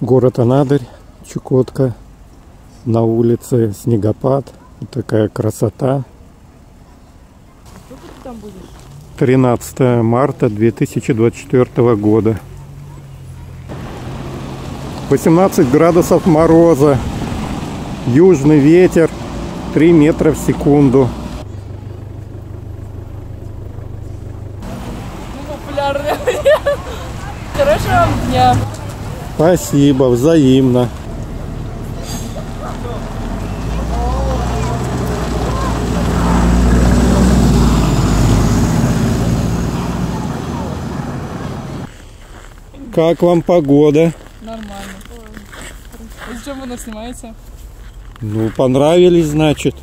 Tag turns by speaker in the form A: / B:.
A: Город Анадырь, Чукотка. На улице снегопад. Вот такая красота. 13 марта 2024 года. 18 градусов мороза. Южный ветер 3 метра в секунду.
B: Хорошего вам дня.
A: Спасибо, взаимно. Как вам погода?
B: Нормально. Зачем вы нас снимаете?
A: Ну, понравились, значит.